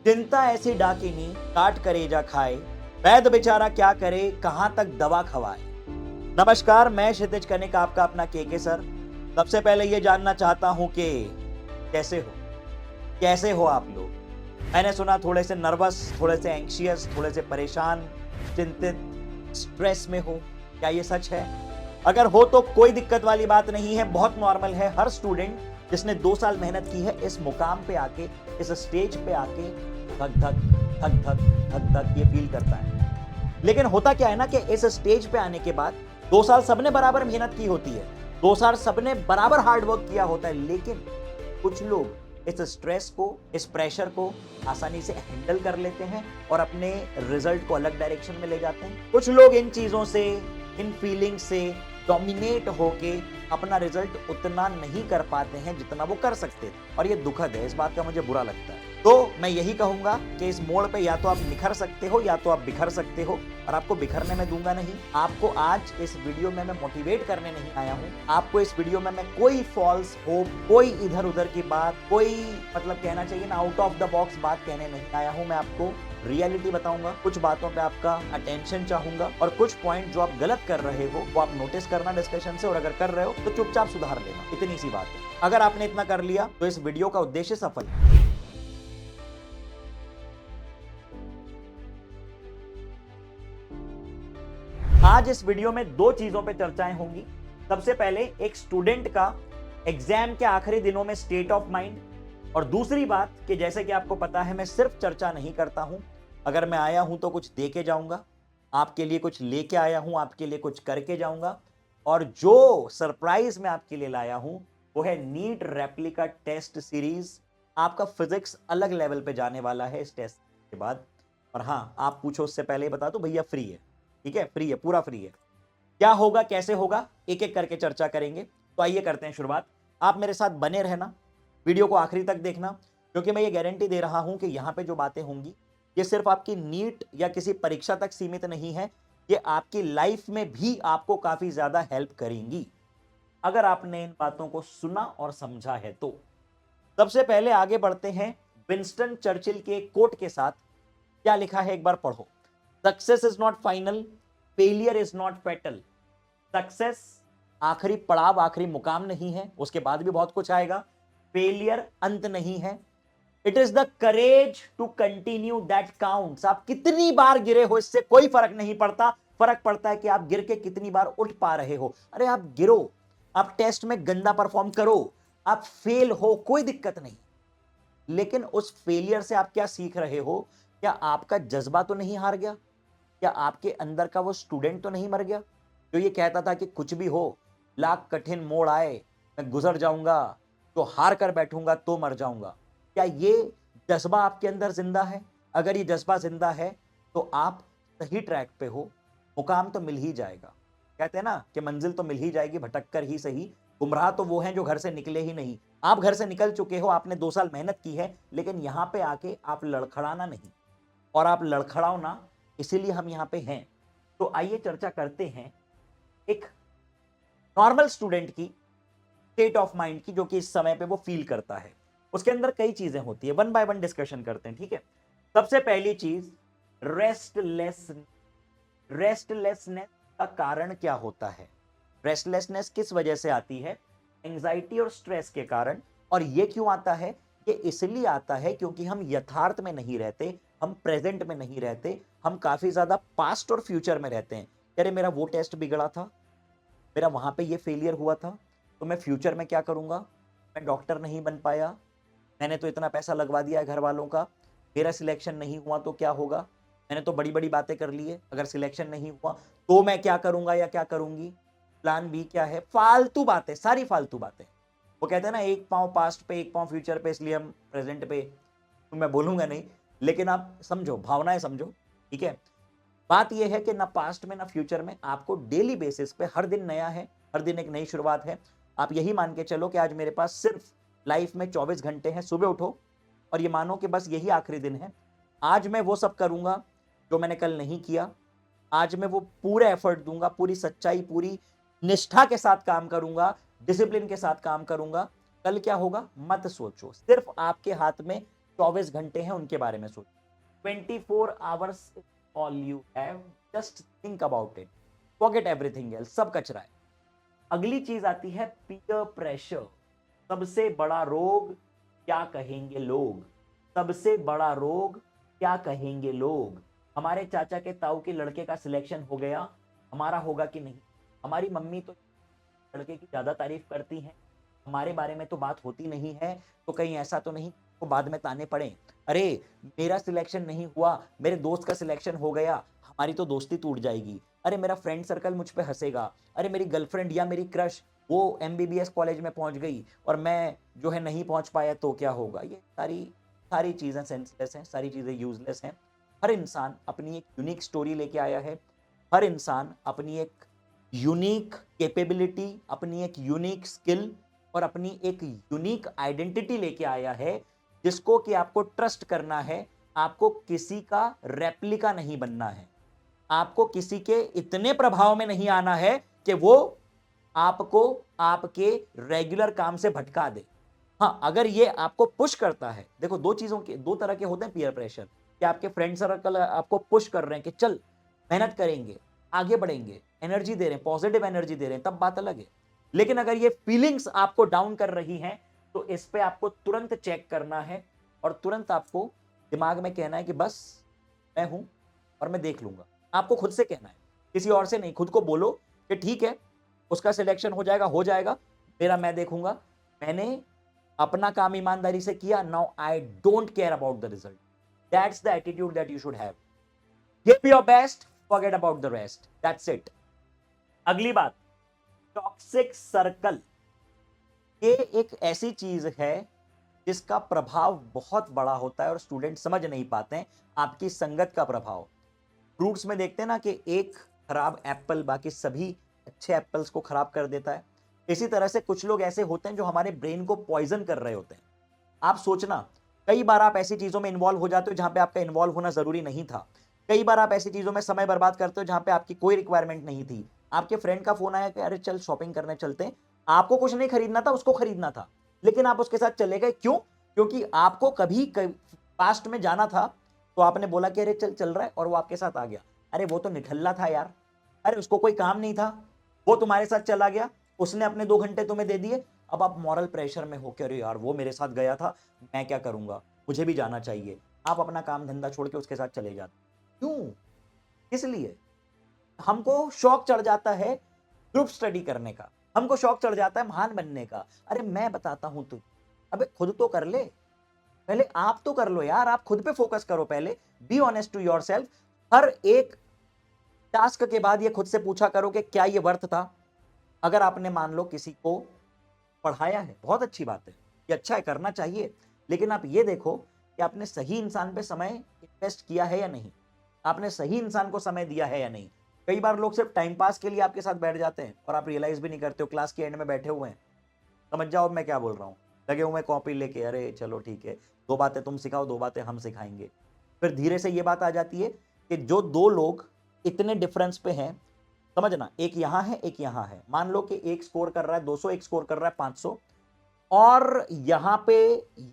चिंता ऐसी डाकिनी काट करेजा खाए, वैद बेचारा क्या करे कहां तक दवा खवाए। नमस्कार, मैं क्षितिज कनिक, आपका अपना केके सर। सबसे पहले ये जानना चाहता हूं कि कैसे हो आप लोग। मैंने सुना थोड़े से नर्वस, थोड़े से एंग्शियस, थोड़े से परेशान, चिंतित, स्ट्रेस में हो। क्या ये सच है? अगर हो तो कोई दिक्कत वाली बात नहीं है, बहुत नॉर्मल है। हर स्टूडेंट जिसने 2 साल मेहनत की है, इस मुकाम पे आके, इस स्टेज पे आके धक धक धक धक धक धक ये फील करता है। लेकिन होता क्या है ना कि इस स्टेज पे आने के बाद 2 साल सबने बराबर मेहनत की होती है, 2 साल सबने बराबर हार्ड वर्क किया होता है, लेकिन कुछ लोग इस स्ट्रेस को, इस प्रेशर को आसानी से हैंडल कर लेते हैं और अपने रिजल्ट को अलग डायरेक्शन में ले जाते हैं। कुछ लोग इन चीजों से, इन फीलिंग से डोमिनेट होके अपना रिजल्ट उतना नहीं कर पाते हैं जितना वो कर सकते थे, और ये दुखद है। इस बात का मुझे बुरा लगता है। तो मैं यही कहूंगा कि इस मोड़ पे या तो आप निखर सकते हो या तो आप बिखर सकते हो, और आपको बिखरने में दूंगा नहीं। आपको आज इस वीडियो में मैं मोटिवेट करने नहीं आया हूं। आपको इस वीडियो में मैं कोई फॉल्स होप, कोई इधर उधर की बात, कोई मतलब कहना चाहिए ना आउट ऑफ द बॉक्स बात कहने नहीं आया हूं। मैं आपको रियलिटी बताऊंगा, कुछ बातों पे आपका अटेंशन चाहूंगा, और कुछ पॉइंट जो आप गलत कर रहे हो वो आप नोटिस करना डिस्कशन से, और अगर कर रहे हो तो चुपचाप सुधार लेना। इतनी सी बात है। अगर आपने इतना कर लिया तो इस वीडियो का उद्देश्य सफल है। आज इस वीडियो में 2 चीजों पे चर्चाएं होंगी। सबसे पहले एक स्टूडेंट का एग्जाम के आखिरी दिनों में स्टेट ऑफ माइंड, और दूसरी बात कि जैसे कि आपको पता है मैं सिर्फ चर्चा नहीं करता हूं। अगर मैं आया हूं तो कुछ दे के जाऊंगा, आपके लिए कुछ लेके आया हूं, आपके लिए कुछ करके जाऊंगा। और जो सरप्राइज मैं आपके लिए लाया हूं वो है नीट रेप्लिका टेस्ट सीरीज। आपका फिजिक्स अलग लेवल पे जाने वाला है इस टेस्ट के बाद। और हाँ, आप पूछो उससे पहले ही बता दो, भैया फ्री है। ठीक है, फ्री है, पूरा फ्री है। क्या होगा, कैसे होगा, एक एक करके चर्चा करेंगे। तो आइए करते हैं शुरुआत। आप मेरे साथ बने रहना, वीडियो को आखिरी तक देखना, क्योंकि मैं ये गारंटी दे रहा हूं कि यहां पे जो बातें होंगी ये सिर्फ आपकी नीट या किसी परीक्षा तक सीमित नहीं है, ये आपकी लाइफ में भी आपको काफी ज्यादा हेल्प करेंगी अगर आपने इन बातों को सुना और समझा है तो। सबसे पहले आगे बढ़ते हैं विंस्टन चर्चिल के कोट के साथ। क्या लिखा है एक बार पढ़ो। Success is not final, failure is not fatal. Success आखिरी पड़ाव, आखिरी मुकाम नहीं है, उसके बाद भी बहुत कुछ आएगा। फेलियर अंत नहीं है। It is the courage to continue that counts. आप कितनी बार गिरे हो इससे कोई फर्क नहीं पड़ता। फर्क पड़ता है कि आप गिर के कितनी बार उठ पा रहे हो। अरे आप गिरो, आप टेस्ट में गंदा परफॉर्म करो, आप फेल हो, कोई दिक्कत नहीं, लेकिन उस फेलियर से आप क्या सीख रहे हो? क्या आपका जज्बा तो नहीं हार गया? क्या आपके अंदर का वो स्टूडेंट तो नहीं मर गया जो ये कहता था कि कुछ भी हो, लाख कठिन मोड़ आए, मैं गुजर जाऊंगा, तो हार कर बैठूंगा तो मर जाऊंगा? क्या ये जज्बा आपके अंदर जिंदा है? अगर ये जज्बा जिंदा है तो आप सही ट्रैक पे हो, मुकाम तो मिल ही जाएगा। कहते हैं ना कि मंजिल तो मिल ही जाएगी, भटक कर ही सही। गुमराह तो वो हैं जो घर से निकले ही नहीं। आप घर से निकल चुके हो, आपने 2 साल मेहनत की है, लेकिन यहां पे आके आप लड़खड़ाना नहीं, और आप लड़खड़ाओ ना, इसीलिए हम यहां पे हैं। तो आइए चर्चा करते हैं एक नॉर्मल स्टूडेंट की स्टेट ऑफ माइंड की, जो कि इस समय पे वो फील करता है। उसके अंदर कई चीजें होती है, वन बाय वन डिस्कशन करते हैं, ठीक है। सबसे पहली चीज, रेस्टलेसनेस का कारण क्या होता है? रेस्टलेसनेस किस वजह से आती है? एंजाइटी और स्ट्रेस के कारण। और ये क्यों आता है? ये इसलिए आता है क्योंकि हम यथार्थ में नहीं रहते, हम प्रेजेंट में नहीं रहते, हम काफी ज्यादा पास्ट और फ्यूचर में रहते हैं। अरे मेरा वो टेस्ट बिगड़ा था, मेरा वहां पे ये फेलियर हुआ था, तो मैं फ्यूचर में क्या करूंगा? मैं डॉक्टर नहीं बन पाया, मैंने तो इतना पैसा लगवा दिया है घर वालों का, मेरा सिलेक्शन नहीं हुआ तो क्या होगा? मैंने तो बड़ी बड़ी बातें कर ली है, अगर सिलेक्शन नहीं हुआ तो मैं क्या करूंगा या क्या करूंगी? प्लान बी क्या है? फालतू बातें, सारी फालतू बातें। वो कहते हैं ना, एक पांव पास्ट पे एक पांव फ्यूचर पे, इसलिए हम प्रेजेंट पे। तो मैं बोलूंगा नहीं, लेकिन आप समझो, भावनाएं समझो, ठीक है। बात यह है कि ना पास्ट में ना फ्यूचर में, आपको डेली बेसिस पे हर दिन नया है, हर दिन एक नई शुरुआत है। आप यही मान के चलो कि आज मेरे पास सिर्फ लाइफ में 24 घंटे हैं। सुबह उठो और ये मानो कि बस यही आखिरी दिन है। आज मैं वो सब करूंगा जो मैंने कल नहीं किया। आज मैं वो पूरे एफर्ट दूंगा, पूरी सच्चाई, पूरी निष्ठा के साथ काम करूंगा, डिसिप्लिन के साथ काम करूंगा। कल क्या होगा मत सोचो, सिर्फ आपके हाथ में 24 घंटे हैं उनके बारे में सोचो। 24 hours all you have, just think about it, forget everything else, सब कचरा है। अगली चीज आती है पीयर प्रेशर। सबसे बड़ा रोग, क्या कहेंगे लोग, सबसे बड़ा रोग क्या कहेंगे लोग। हमारे चाचा के ताऊ के लड़के का सिलेक्शन हो गया, हमारा होगा कि नहीं। हमारी मम्मी तो लड़के की ज्यादा तारीफ करती हैं, हमारे बारे में तो बात होती नहीं है, तो कहीं ऐसा तो नहीं तो बाद में ताने पड़े, अरे मेरा सिलेक्शन नहीं हुआ, मेरे दोस्त का सिलेक्शन हो गया, हमारी तो दोस्ती टूट जाएगी, अरे मेरा फ्रेंड सर्कल मुझ पे हंसेगा, अरे मेरी गर्लफ्रेंड या मेरी क्रश वो एमबीबीएस कॉलेज में पहुंच गई और मैं जो है नहीं पहुंच पाया तो क्या होगा। ये सारी सारी चीजें सेंसलेस हैं, सारी चीजें यूजलेस हैं। हर इंसान अपनी एक यूनिक स्टोरी लेके आया है, हर इंसान अपनी एक यूनिक कैपेबिलिटी, अपनी एक यूनिक स्किल और अपनी एक यूनिक आइडेंटिटी लेके आया है, जिसको कि आपको ट्रस्ट करना है। आपको किसी का रेप्लिका नहीं बनना है, आपको किसी के इतने प्रभाव में नहीं आना है कि वो आपको आपके रेगुलर काम से भटका दे। हाँ, अगर ये आपको पुश करता है, देखो दो चीजों के, दो तरह के होते हैं पीयर प्रेशर, कि आपके फ्रेंड सर्कल आपको पुश कर रहे हैं कि चल मेहनत करेंगे, आगे बढ़ेंगे, एनर्जी दे रहे हैं, पॉजिटिव एनर्जी दे रहे हैं, तब बात अलग है। लेकिन अगर ये फीलिंग्स आपको डाउन कर रही हैं तो इस पे आपको तुरंत चेक करना है और तुरंत आपको दिमाग में कहना है कि बस मैं हूं और मैं देख लूंगा। आपको खुद से कहना है, किसी और से नहीं। खुद को बोलो कि ठीक है उसका सिलेक्शन हो जाएगा, मेरा मैं देखूंगा, मैंने अपना काम ईमानदारी से किया, now I don't care about the result. That's the attitude that you should have. Give your best, forget about the rest, that's it. अगली बात, टॉक्सिक सर्कल। ये एक ऐसी चीज है जिसका प्रभाव बहुत बड़ा होता है और स्टूडेंट समझ नहीं पाते हैं आपकी संगत का प्रभाव। फ्रूट्स में देखते हैं ना कि एक खराब एप्पल बाकी सभी अच्छे एप्पल्स को खराब कर देता है। इसी तरह से कुछ लोग ऐसे होते हैं जो हमारे ब्रेन को पॉइजन कर रहे होते हैं। आप सोचना, कई बार आप ऐसी चीजों में इन्वॉल्व हो जाते हो जहां पे आपका इन्वॉल्व होना जरूरी नहीं था। कई बार आप ऐसी चीजों में समय बर्बाद करते हो जहां पे आपकी कोई रिक्वायरमेंट नहीं थी। आपके फ्रेंड का फोन आया कि अरे चल शॉपिंग करने चलते हैं, आपको कुछ नहीं खरीदना था, उसको खरीदना था, लेकिन आप उसके साथ चले गए। क्यों? क्योंकि आपको कभी पास्ट में जाना था तो आपने बोला कि अरे चल चल रहा है, और वो आपके साथ आ गया। अरे वो तो निठल्ला था यार, अरे उसको कोई काम नहीं था, वो तुम्हारे साथ चला गया, उसने अपने 2 घंटे तुम्हें दे दिए। अब आप मॉरल प्रेशर में हो कि अरे यार वो मेरे साथ गया था, मैं क्या करूंगा, मुझे भी जाना चाहिए। आप अपना काम धंधा छोड़ के उसके साथ चले जाते। क्यों? इसलिए हमको शौक चढ़ जाता है ग्रुप स्टडी करने का, हमको शौक चढ़ जाता है महान बनने का। अरे मैं बताता हूं तू, अबे खुद तो कर ले, पहले आप तो कर लो यार, आप खुद पे फोकस करो पहले। Be honest to yourself. हर एक टास्क के बाद ये खुद से पूछा करो कि क्या ये वर्थ था। अगर आपने मान लो किसी को पढ़ाया है, बहुत अच्छी बात है, ये अच्छा है, करना चाहिए, लेकिन आप ये देखो कि आपने सही इंसान पे समय इन्वेस्ट किया है या नहीं, आपने सही इंसान को समय दिया है या नहीं। कई बार लोग सिर्फ टाइम पास के लिए आपके साथ बैठ जाते हैं और आप रियलाइज भी नहीं करते हो, क्लास के एंड में बैठे हुए हैं। समझ जाओ मैं क्या बोल रहा हूँ, लगे हुए कॉपी लेके, अरे चलो ठीक है 2 बातें तुम सिखाओ 2 बातें हम सिखाएंगे। फिर धीरे से ये बात आ जाती है कि जो 2 लोग इतने डिफरेंस पे हैं, समझना, एक यहां है एक यहां है, मान लो कि एक स्कोर कर रहा है 200, एक स्कोर कर रहा है 500, और यहां पे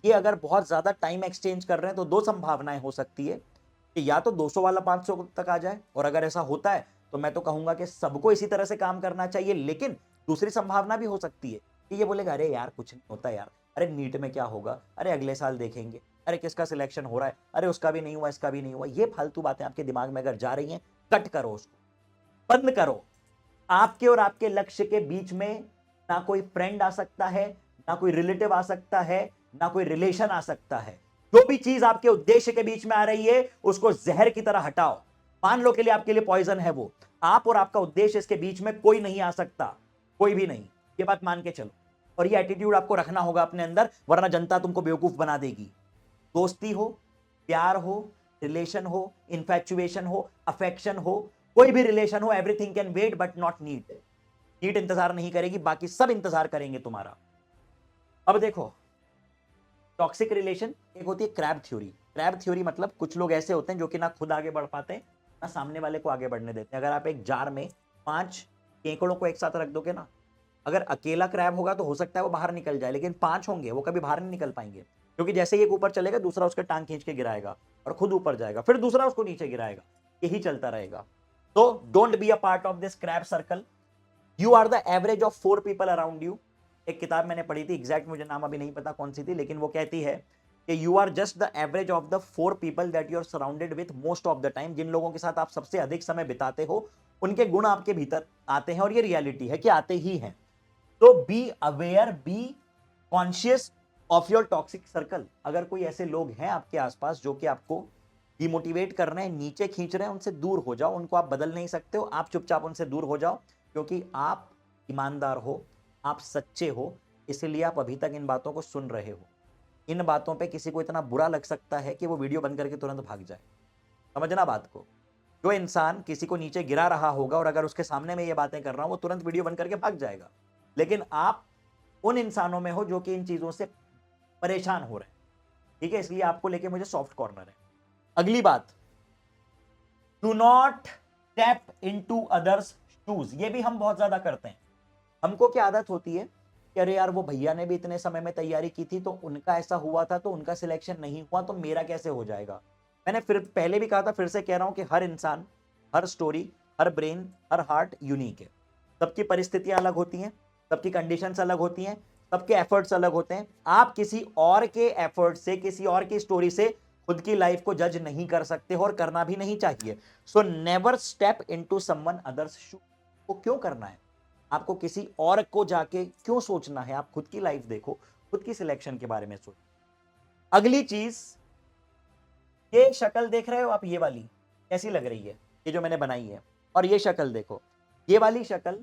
ये अगर बहुत ज्यादा टाइम एक्सचेंज कर रहे हैं तो 2 संभावनाएं हो सकती है कि या तो 200 वाला 500 तक आ जाए, और अगर ऐसा होता है तो मैं तो कहूंगा कि सबको इसी तरह से काम करना चाहिए। लेकिन दूसरी संभावना भी हो सकती है कि ये बोलेगा अरे यार कुछ नहीं होता यार, अरे नीट में क्या होगा, अरे अगले साल देखेंगे, अरे किसका सिलेक्शन हो रहा है, अरे उसका भी नहीं हुआ इसका भी नहीं हुआ। ये फालतू बातें आपके दिमाग में अगर जा रही हैं, कट करो उसको, बंद करो। आपके और आपके लक्ष्य के बीच में ना कोई फ्रेंड आ सकता है, ना कोई रिलेटिव आ सकता है, ना कोई रिलेशन आ सकता है। जो भी चीज आपके उद्देश्य के बीच में आ रही है उसको जहर की तरह हटाओ। मान लो के लिए आपके लिए पॉइजन है वो, आप और आपका उद्देश्य इसके बीच में कोई नहीं आ सकता, कोई भी नहीं, ये बात मान के चलो। और ये एटीट्यूड आपको रखना होगा अपने अंदर, वरना जनता तुमको बेवकूफ बना देगी। दोस्ती हो, प्यार हो, रिलेशन हो, इन्फैचुएशन हो, अफेक्शन हो, कोई भी रिलेशन हो, everything can wait but not need. Need इंतजार नहीं करेगी, बाकी सब इंतजार करेंगे तुम्हारा। अब देखो, टॉक्सिक रिलेशन एक होती है क्रैब थ्योरी। क्रैब थ्योरी मतलब कुछ लोग ऐसे होते हैं जो कि ना खुद आगे बढ़ पाते हैं ना सामने वाले को आगे बढ़ने देते हैं। अगर आप एक जार में 5 केकड़ों को एक साथ रख दोगे ना, अगर अकेला क्रैब होगा तो हो सकता है वो बाहर निकल जाए, लेकिन 5 होंगे वो कभी बाहर नहीं निकल पाएंगे। क्योंकि जैसे ही एक ऊपर चलेगा दूसरा उसका टांग खींच के गिराएगा और खुद ऊपर जाएगा, फिर दूसरा उसको नीचे गिराएगा, यही चलता रहेगा। तो don't be a part of this crap circle, you are the average of 4 people around you. एक किताब मैंने पढ़ी थी, एग्जैक्ट मुझे नाम अभी नहीं पता कौन सी थी, लेकिन वो कहती है कि you are just the average of the 4 people that you are surrounded with most of the time. जिन लोगों के साथ आप सबसे अधिक समय बिताते हो उनके गुण आपके भीतर आते हैं, और ये रियलिटी है कि आते ही हैं। तो be aware, be conscious of your toxic circle. अगर कोई ऐसे लोग हैं आपके आसपास जो कि आपको डिमोटिवेट कर रहे हैं, नीचे खींच रहे हैं, उनसे दूर हो जाओ। उनको आप बदल नहीं सकते हो, आप चुपचाप उनसे दूर हो जाओ, क्योंकि आप ईमानदार हो, आप सच्चे हो, इसलिए आप अभी तक इन बातों को सुन रहे हो। इन बातों पे किसी को इतना बुरा लग सकता है कि वो वीडियो बंद करके तुरंत भाग जाए। समझना बात को। जो इंसान किसी को नीचे गिरा रहा होगा और अगर उसके सामने में ये बातें कर रहा हूं, वो तुरंत वीडियो बंद करके भाग जाएगा। लेकिन आप उन इंसानों में हो जो कि इन चीजों से परेशान हो रहे हैं, ठीक है, इसलिए आपको लेके मुझे सॉफ्ट कॉर्नर है। अगली बात, do not step into others shoes. ये भी हम बहुत ज्यादा करते हैं। हमको क्या आदत होती है कि अरे यार वो भैया ने भी इतने समय में तैयारी की थी, तो उनका ऐसा हुआ था, तो उनका सिलेक्शन नहीं हुआ, तो मेरा कैसे हो जाएगा। मैंने फिर पहले भी कहा था, फिर से कह रहा हूं कि हर इंसान, हर स्टोरी, हर ब्रेन, हर हार्ट यूनिक है। सबकी परिस्थितियां अलग होती हैं, सबकी कंडीशंस अलग होती हैं, सबके एफर्ट्स अलग होते हैं। आप किसी और के एफर्ट से, किसी और की स्टोरी से खुद की लाइफ को जज नहीं कर सकते हो, और करना भी नहीं चाहिए। So never step into someone others shoe. को क्यों करना है? आपको किसी और को जाके क्यों सोचना है? आप खुद की लाइफ देखो, खुद की सिलेक्शन के बारे में सोचो। अगली चीज, ये शक्ल देख रहे हो आप, ये वाली कैसी लग रही है, ये जो मैंने बनाई है, और ये शक्ल देखो, ये वाली शक्ल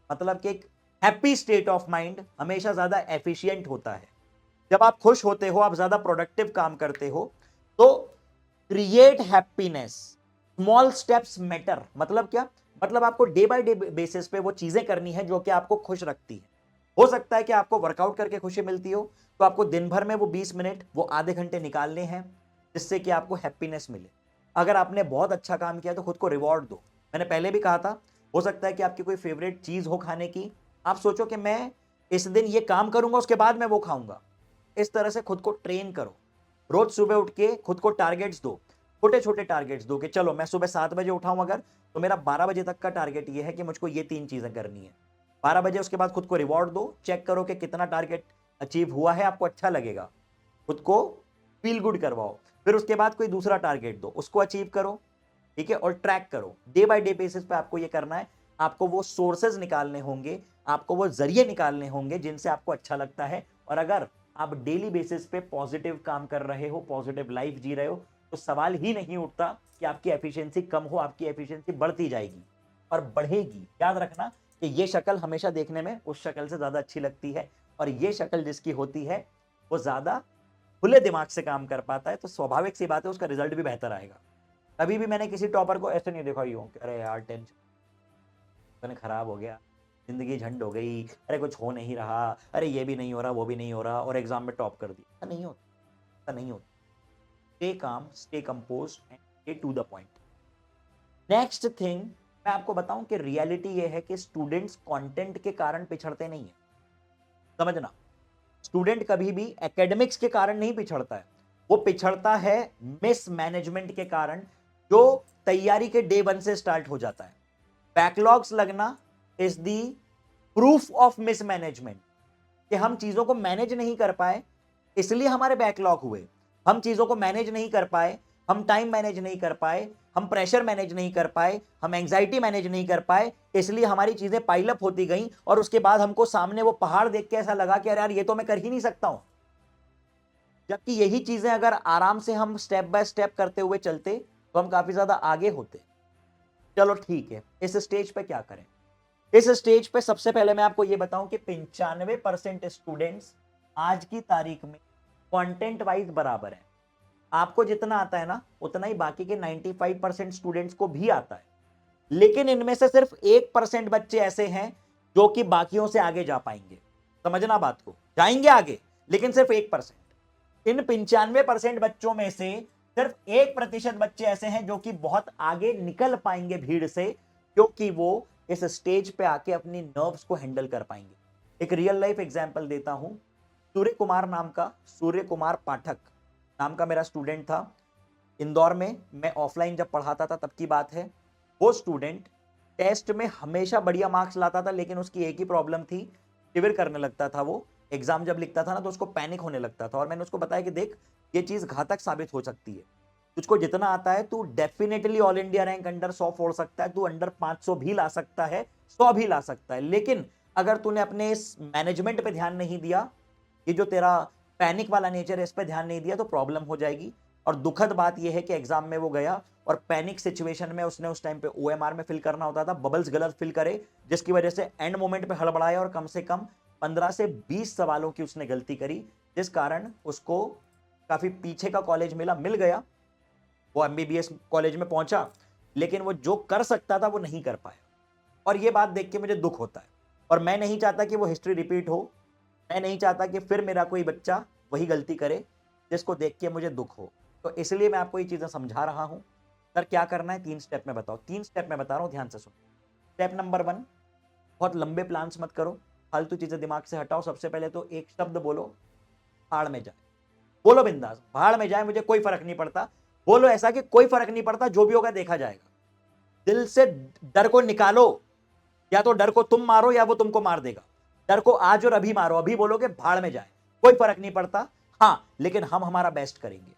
मतलब कि एक हैप्पी स्टेट ऑफ माइंड हमेशा ज्यादा एफिशिएंट होता है। जब आप खुश होते हो, आप ज्यादा प्रोडक्टिव काम करते हो, तो create happiness, small steps matter. मतलब क्या? मतलब आपको डे बाय डे बेसिस पे वो चीजें करनी है जो कि आपको खुश रखती है। हो सकता है कि आपको वर्कआउट करके खुशी मिलती हो, तो आपको दिन भर में वो 20 मिनट, वो आधे घंटे निकालने हैं, जिससे कि आपको हैप्पीनेस मिले। अगर आपने बहुत अच्छा काम किया तो खुद को रिवॉर्ड दो। मैंने पहले भी कहा था, हो सकता है कि आपकी कोई फेवरेट चीज हो खाने की, आप सोचो कि मैं इस दिन ये काम करूंगा, उसके बाद मैं वो खाऊंगा। इस तरह से खुद को ट्रेन करो। रोज सुबह उठ के खुद को टारगेट्स दो, छोटे छोटे टारगेट्स दो कि चलो मैं सुबह 7 बजे उठाऊं अगर, तो मेरा 12 बजे तक का टारगेट ये है कि मुझको ये 3 चीजें करनी है। 12 बजे उसके बाद खुद को रिवॉर्ड दो, चेक करो कि कितना टारगेट अचीव हुआ है, आपको अच्छा लगेगा। खुद को फील गुड करवाओ। फिर उसके बाद कोई दूसरा टारगेट दो, उसको अचीव करो, ठीक है, और ट्रैक करो। डे बाय डे बेसिस पे आपको ये करना है। आपको वो सोर्सेज निकालने होंगे, आपको वो जरिए निकालने होंगे जिनसे आपको अच्छा लगता है। और अगर आप डेली बेसिस पे पॉजिटिव काम कर रहे हो, पॉजिटिव लाइफ जी रहे हो, तो सवाल ही नहीं उठता कि आपकी एफिशिएंसी कम हो, आपकी एफिशिएंसी बढ़ती जाएगी और बढ़ेगी। याद रखना कि ये शक्ल हमेशा देखने में उस शक्ल से ज्यादा अच्छी लगती है, और ये शक्ल जिसकी होती है वो ज्यादा खुले दिमाग से काम कर पाता है, तो स्वाभाविक सी बात है उसका रिजल्ट भी बेहतर आएगा। कभी भी मैंने किसी टॉपर को ऐसे नहीं देखा यूं कि अरे यार टेंशन खराब हो गया, जिंदगी झंड हो गई, अरे कुछ हो नहीं रहा, अरे ये भी नहीं हो रहा, वो भी नहीं हो रहा, और एग्जाम में टॉप कर दिया। ऐसा नहीं होता, ऐसा नहीं होता। Stay calm, stay composed and stay to the point. Next thing मैं आपको बताऊं कि रियलिटी ये है कि स्टूडेंट्स कंटेंट के कारण पिछड़ते नहीं है। समझना, स्टूडेंट कभी भी एकेडमिक्स के कारण नहीं पिछड़ता है, वो पिछड़ता है मिसमैनेजमेंट के कारण, जो तैयारी के डे 1 से स्टार्ट हो जाता है। बैकलॉग्स लगना is the proof of mismanagement, कि हम चीजों को मैनेज नहीं कर पाए, इसलिए हमारे बैकलॉग हुए। हम चीजों को मैनेज नहीं कर पाए, हम टाइम मैनेज नहीं कर पाए, हम प्रेशर मैनेज नहीं कर पाए, हम एंजाइटी मैनेज नहीं कर पाए, इसलिए हमारी चीजें पाइलअप होती गई, और उसके बाद हमको सामने वो पहाड़ देख के ऐसा लगा कि अरे यार ये तो मैं कर ही नहीं सकता हूं। जबकि यही चीजें अगर आराम से हम स्टेप बाय स्टेप करते हुए चलते तो हम काफी ज्यादा आगे होते। चलो ठीक है, इस स्टेज पे क्या करें? इस स्टेज पे सबसे पहले मैं आपको यह बताऊं कि 95% स्टूडेंट्स आज की तारीख में कंटेंट वाइज बराबर है। आपको जितना आता है ना, उतना ही बाकी के 95% स्टूडेंट्स को भी आता है। लेकिन इनमें से सिर्फ 1% बच्चे ऐसे हैं जो कि बाकियों से आगे जा पाएंगे। समझना बात को, जाएंगे आगे, लेकिन सिर्फ 1%। इन 95% बच्चों में से सिर्फ 1% बच्चे ऐसे हैं जो कि बहुत आगे निकल पाएंगे भीड़ से, क्योंकि वो इस स्टेज पे आके अपनी नर्व्स को हैंडल कर पाएंगे। एक रियल लाइफ एग्जांपल देता हूं। सूर्य कुमार पाठक नाम का मेरा स्टूडेंट था इंदौर में। मैं ऑफलाइन जब पढ़ाता था तब की बात है। वो स्टूडेंट टेस्ट में हमेशा बढ़िया मार्क्स लाता था, लेकिन उसकी एक ही प्रॉब्लम थी, शिविर करने लगता था। वो एग्जाम जब लिखता था ना तो उसको पैनिक होने लगता था। और मैंने उसको बताया कि देख, ये चीज घातक साबित हो सकती है। तुझको जितना आता है तू definitely all India rank under 100 फोड़ सकता है, तू अंडर 500 भी ला सकता है, 100 भी ला सकता है, लेकिन अगर तूने अपने इस मैनेजमेंट पे ध्यान नहीं दिया, ये जो तेरा पैनिक वाला नेचर है इस पे ध्यान नहीं दिया, तो प्रॉब्लम हो जाएगी। और दुखद बात यह है कि एग्जाम में वो गया और पैनिक सिचुएशन में उसने उस टाइम पे ओएमआर में फिल करना होता था, बबल्स गलत फिल करे, जिसकी वजह से एंड मोमेंट पे हड़बड़ाया और कम से कम 15 से 20 सवालों की उसने गलती करी, जिस कारण उसको काफी पीछे का कॉलेज मिल गया। वो एमबीबीएस कॉलेज में पहुंचा, लेकिन वो जो कर सकता था वो नहीं कर पाया। और ये बात देख के मुझे दुख होता है, और मैं नहीं चाहता कि वो हिस्ट्री रिपीट हो। मैं नहीं चाहता कि फिर मेरा कोई बच्चा वही गलती करे जिसको देख के मुझे दुख हो। तो इसलिए मैं आपको ये चीजें समझा रहा हूं। सर क्या करना है, 3 स्टेप में बताओ। 3 स्टेप में बता रहा हूं, ध्यान से सुनो। स्टेप नंबर 1, बहुत लंबे प्लान्स मत करो, फालतू चीजें दिमाग से हटाओ। सबसे पहले तो एक शब्द बोलो, भाड़ में जाए। बोलो बिंदास, भाड़ में जाए, मुझे कोई फर्क नहीं पड़ता। बोलो ऐसा कि कोई फर्क नहीं पड़ता, जो भी होगा देखा जाएगा। दिल से डर को निकालो, या तो डर को तुम मारो या वो तुमको मार देगा। डर को आज और अभी मारो, अभी बोलोगे भाड़ में जाए, कोई फर्क नहीं पड़ता। हां, लेकिन हम हमारा बेस्ट करेंगे।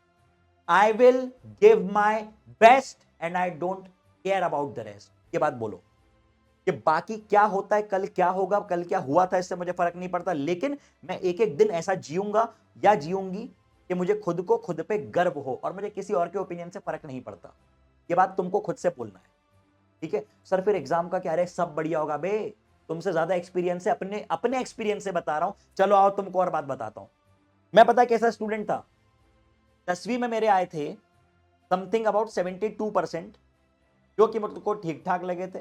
I will give my best and I don't care about the rest. ये बात बोलो कि बाकी क्या होता है, कल क्या होगा, कल क्या हुआ था, इससे मुझे फर्क नहीं पड़ता, लेकिन मैं एक एक दिन ऐसा जीऊंगा या जीऊंगी कि मुझे खुद को खुद पे गर्व हो और मुझे किसी और के ओपिनियन से फर्क नहीं पड़ता। ये बात तुमको खुद से बोलना है, ठीक है। सर फिर एग्जाम का क्या, रहे सब बढ़िया होगा बे, तुमसे ज्यादा एक्सपीरियंस है, अपने अपने एक्सपीरियंस से बता रहा हूं। चलो आओ तुमको और बात बताता हूं। मैं पता कैसा स्टूडेंट था, 10वीं में मेरे आए थे समथिंग अबाउट 72%, जो कि मुझको ठीक ठाक लगे थे।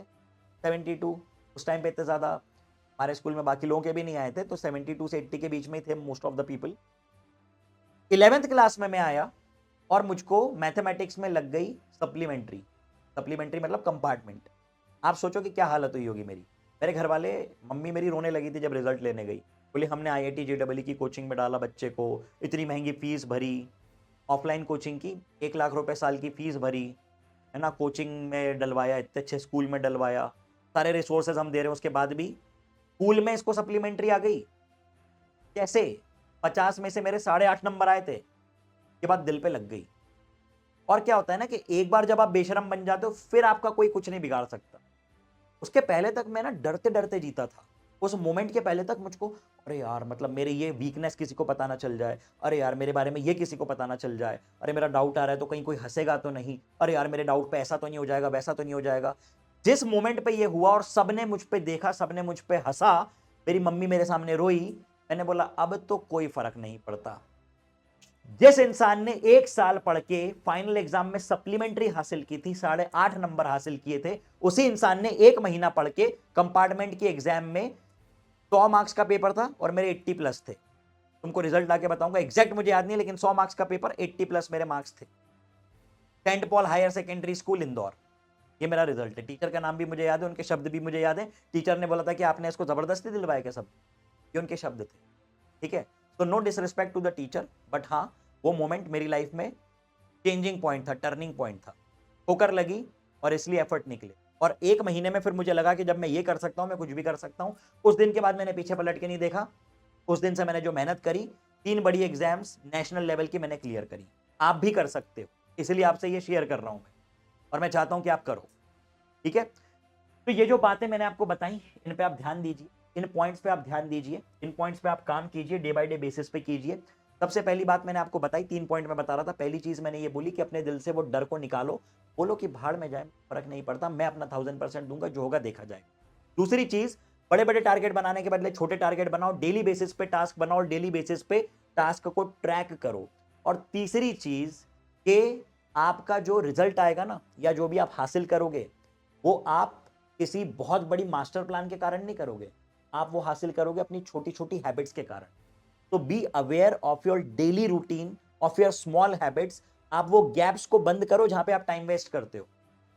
72 उस टाइम पे इतने ज्यादा हमारे स्कूल में बाकी लोगों के भी नहीं आए थे, तो 72 से 80 के बीच में थे most of the people. 11th class में मैं आया और मुझको मैथमेटिक्स में लग गई सप्लीमेंट्री। सप्लीमेंट्री मतलब कंपार्टमेंट। आप सोचो कि क्या हालत हुई होगी मेरी। मेरे घर वाले, मम्मी मेरी रोने लगी थी जब रिजल्ट लेने गई। बोली हमने आईआईटी जेईई की कोचिंग में डाला बच्चे को, इतनी महंगी फीस भरी, ऑफलाइन कोचिंग की 1 लाख रुपए साल की फीस भरी, है ना, कोचिंग में डलवाया, इतने अच्छे स्कूल में डलवाया, सारे रिसोर्सेज हम दे रहे हैं, उसके बाद भी स्कूल में इसको सप्लीमेंट्री आ गई। कैसे? 50 में से मेरे 8.5 नंबर आए थे। ये बात दिल पे लग गई। और क्या होता है ना कि एक बार जब आप बेशरम बन जाते हो, फिर आपका कोई कुछ नहीं बिगाड़ सकता। उसके पहले तक मैं ना डरते डरते जीता था। उस मोमेंट के पहले तक मुझको, अरे यार मतलब मेरे ये वीकनेस किसी को पता ना चल जाए, अरे यार मेरे बारे में ये किसी को पता ना चल जाए, अरे मेरा डाउट आ रहा है तो कहीं कोई हंसेगा तो नहीं, अरे यार मेरे डाउट पे ऐसा तो नहीं हो जाएगा, वैसा तो नहीं हो जाएगा। जिस मोमेंट पे ये हुआ और सबने मुझ पे देखा, सबने मुझ पे हंसा, मेरी मम्मी मेरे सामने रोई, मैंने बोला अब तो कोई फर्क नहीं पड़ता। जिस इंसान ने 1 साल पढ़ के फाइनल एग्जाम में सप्लीमेंट्री हासिल की थी, 8.5 नंबर हासिल किए थे, उसी इंसान ने 1 महीना पढ़ के कंपार्टमेंट की एग्जाम में 100 मार्क्स का पेपर था और मेरे 80 प्लस थे। तुमको रिजल्ट लाके बताऊंगा, एग्जैक्ट मुझे याद नहीं, लेकिन 100 मार्क्स का पेपर, 80 प्लस मेरे मार्क्स थे। Saint Paul higher secondary school Indore, ये मेरा रिजल्ट है। टीचर का नाम भी मुझे याद है, उनके शब्द भी मुझे याद है। टीचर ने बोला था कि आपने इसको जबरदस्ती दिलवाया क्या सब, ये उनके शब्द थे, ठीक है। तो no disrespect to the teacher, but हाँ वो मोमेंट मेरी लाइफ में चेंजिंग पॉइंट था, टर्निंग पॉइंट था। ठोकर लगी और इसलिए एफर्ट निकले। और 1 महीने में फिर मुझे लगा कि जब मैं ये कर सकता हूं, मैं कुछ भी कर सकता हूं। उस दिन के बाद मैंने पीछे पलट के नहीं देखा। उस दिन से मैंने जो मेहनत करी, 3 बड़ी एग्जाम्स नेशनल लेवल की मैंने क्लियर करी। आप भी कर सकते हो, इसलिए आपसे ये शेयर कर रहा हूं मैं, और मैं चाहता हूं कि आप करो, ठीक है। तो ये जो बातें मैंने आपको बताई, इन पे आप ध्यान दीजिए, इन पॉइंट्स पे आप ध्यान दीजिए, इन पॉइंट्स पे आप काम कीजिए, डे बाय डे बेसिस पे कीजिए। सबसे पहली बात मैंने आपको बताई, 3 पॉइंट में बता रहा था। पहली चीज मैंने ये बोली कि अपने दिल से वो डर को निकालो, बोलो कि भाड़ में जाए, फर्क नहीं पड़ता, मैं अपना 1000% दूंगा, जो होगा देखा जाएगा। दूसरी चीज, बड़े बड़े टारगेट बनाने के बदले छोटे टारगेट बनाओ, डेली बेसिस पे टास्क बनाओ, डेली बेसिस पे टास्क को ट्रैक करो। और तीसरी चीज कि आपका जो रिजल्ट आएगा ना, या जो भी आप हासिल करोगे, वो आप किसी बहुत बड़ी मास्टर प्लान के कारण नहीं करोगे, आप वो हासिल करोगे अपनी छोटी छोटी हैबिट्स के कारण। तो be aware of your daily routine, of your small habits. आप वो गैप्स को बंद करो जहां पे आप टाइम वेस्ट करते हो।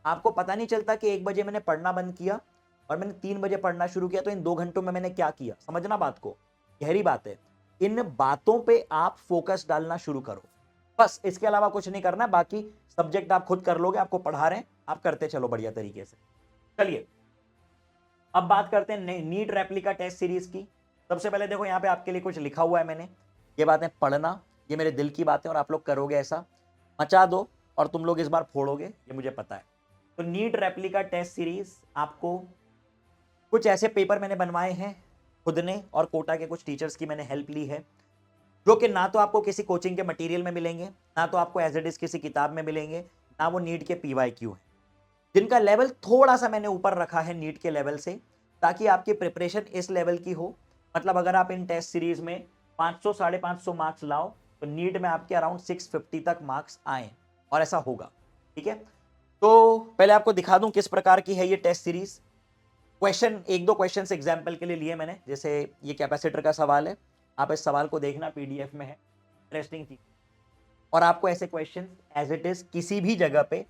आपको पता नहीं चलता कि 1 बजे मैंने पढ़ना बंद किया और मैंने 3 बजे पढ़ना शुरू किया, तो इन 2 घंटों में मैंने क्या किया। समझना बात को, गहरी बात है। इन बातों पे आप फोकस डालना शुरू करो, बस इसके अलावा कुछ नहीं करना। बाकी सब्जेक्ट आप खुद कर लोगे, आपको पढ़ा रहे हैं, आप करते चलो बढ़िया तरीके से। चलिए अब बात करते हैं नीट रेप्लिका टेस्ट सीरीज की। सबसे पहले देखो यहाँ पे आपके लिए कुछ लिखा हुआ है मैंने, ये बातें पढ़ना, ये मेरे दिल की बातें और आप लोग करोगे ऐसा, मचा दो और तुम लोग इस बार फोड़ोगे, ये मुझे पता है। तो नीट रेप्लिका टेस्ट सीरीज आपको कुछ ऐसे पेपर मैंने बनवाए हैं खुद ने, और कोटा के कुछ टीचर्स की मैंने हेल्प ली है, जो कि ना तो आपको किसी कोचिंग के मटेरियल में मिलेंगे, ना तो आपको एज इट इज किसी किताब में मिलेंगे, ना वो नीट के PYQ है, जिनका लेवल थोड़ा सा मैंने ऊपर रखा है नीट के लेवल से, ताकि आपकी प्रिपरेशन इस लेवल की हो। मतलब अगर आप इन टेस्ट सीरीज में 500 550 मार्क्स लाओ तो नीट में आपके अराउंड 650 तक मार्क्स आए, और ऐसा होगा। ठीक है, तो पहले आपको दिखा दूं किस प्रकार की है ये टेस्ट सीरीज। क्वेश्चन, एक दो क्वेश्चन एग्जाम्पल के लिए लिए मैंने, जैसे ये कैपेसिटर का सवाल है, आप इस सवाल को देखना, PDF में है, इंटरेस्टिंग चीज, और आपको ऐसे क्वेश्चन एज इट इज किसी भी जगह पे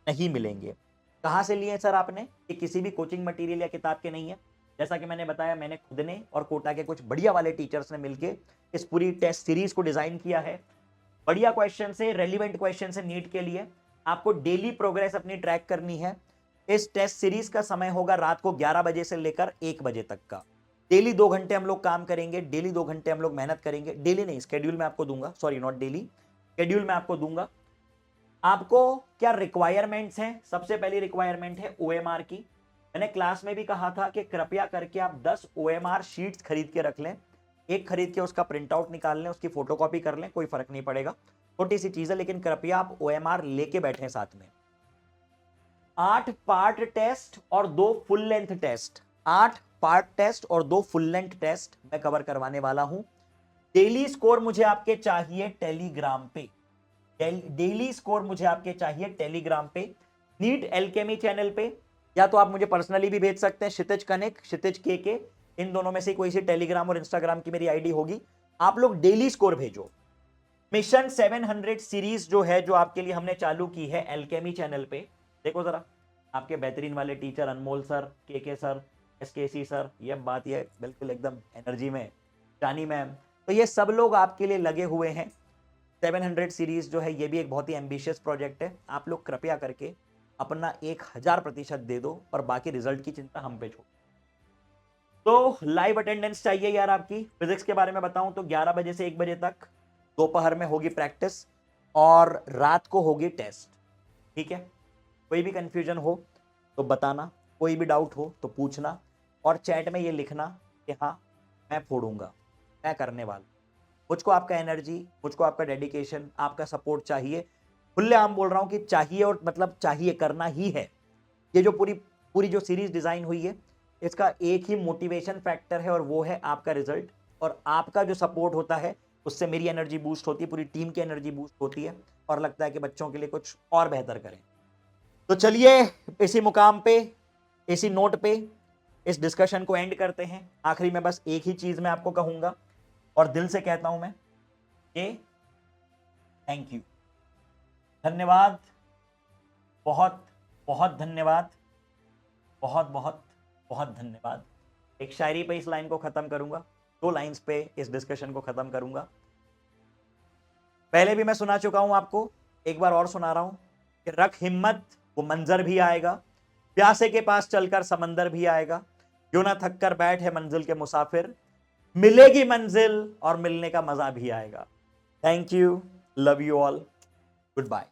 नहीं मिलेंगे। कहाँ से लिए सर आपने? कि किसी भी कोचिंग मटेरियल या किताब के नहीं है। जैसा कि मैंने बताया, मैंने खुद ने और कोटा के कुछ बढ़िया वाले टीचर्स ने मिलके इस पूरी टेस्ट सीरीज को डिजाइन किया है। बढ़िया क्वेश्चन से, रेलिवेंट क्वेश्चन से नीट के लिए। आपको डेली प्रोग्रेस अपनी ट्रैक करनी है। इस टेस्ट सीरीज का समय होगा रात को 11 बजे से लेकर 1 बजे तक का। डेली 2 घंटे हम लोग काम करेंगे, डेली 2 घंटे हम लोग मेहनत करेंगे। डेली नहीं, स्केड्यूल में आपको दूंगा, सॉरी नॉट डेली, शेड्यूल में आपको दूंगा। आपको क्या रिक्वायरमेंट्स हैं? सबसे पहली रिक्वायरमेंट है OMR की। मैंने क्लास में भी कहा था कि कृपया करके आप 10 OMR शीट्स खरीद के रख लें। एक खरीद के उसका प्रिंट आउट निकाल लें, उसकी फोटोकॉपी कर लें, कोई फर्क नहीं पड़ेगा, छोटी सी चीज है, लेकिन कृपया आप OMR लेके बैठें साथ में। 8 पार्ट टेस्ट और 2 full length test, 8 part test और 2 फुल लेंथ टेस्ट मैं कवर करवाने वाला हूं। डेली स्कोर मुझे आपके चाहिए टेलीग्राम पे, डेली स्कोर मुझे आपके चाहिए टेलीग्राम पे, नीट एल्केमी चैनल पे, या तो आप मुझे पर्सनली भी भेज सकते हैं, क्षितिज कनिक, क्षितिज के, इन दोनों में से कोई सी टेलीग्राम और इंस्टाग्राम की मेरी आईडी होगी। आप लोग डेली स्कोर भेजो। मिशन 700 सीरीज जो है, जो आपके लिए हमने चालू की है एल्केमी चैनल पे, देखो जरा, आपके बेहतरीन वाले टीचर अनमोल सर, के सर, SKC सर, ये बात ये बिल्कुल एकदम एनर्जी में, जानी मैम, तो ये सब लोग आपके लिए लगे हुए हैं। 700 सीरीज जो है ये भी एक बहुत ही एम्बिशियस प्रोजेक्ट है। आप लोग कृपया करके अपना 1000% दे दो, और बाकी रिजल्ट की चिंता हम पे छोड़। तो लाइव अटेंडेंस चाहिए यार आपकी। फिजिक्स के बारे में बताऊं तो 11 बजे से 1 बजे तक दोपहर में होगी प्रैक्टिस, और रात को होगी टेस्ट। ठीक है, कोई भी कंफ्यूजन हो तो बताना, कोई भी डाउट हो तो पूछना, और चैट में ये लिखना कि हाँ मैं फोड़ूंगा, मैं करने वाला। मुझको आपका एनर्जी, मुझको आपका डेडिकेशन, आपका सपोर्ट चाहिए। खुलेआम बोल रहा हूं कि चाहिए, और मतलब चाहिए, करना ही है। ये जो पूरी जो सीरीज डिजाइन हुई है, इसका एक ही मोटिवेशन फैक्टर है, और वो है आपका रिजल्ट। और आपका जो सपोर्ट होता है उससे मेरी एनर्जी बूस्ट होती है, पूरी टीम की एनर्जी बूस्ट होती है, और लगता है कि बच्चों के लिए कुछ और बेहतर करें। तो चलिए इसी मुकाम पे, इसी नोट पे इस डिस्कशन को एंड करते हैं। आखिरी में बस एक ही चीज मैं आपको कहूंगा, और दिल से कहता हूं मैं कि थैंक यू, धन्यवाद, बहुत बहुत धन्यवाद, बहुत बहुत बहुत धन्यवाद। एक शायरी पे इस लाइन को खत्म करूंगा, 2 लाइंस पे इस डिस्कशन को खत्म करूंगा। पहले भी मैं सुना चुका हूं आपको, एक बार और सुना रहा हूं कि रख हिम्मत, वो मंजर भी आएगा, प्यासे के पास चलकर समंदर भी आएगा, क्यों ना थक कर बैठ है मंजिल के मुसाफिर, मिलेगी मंजिल और मिलने का मजा भी आएगा। Thank you, love you all, good bye.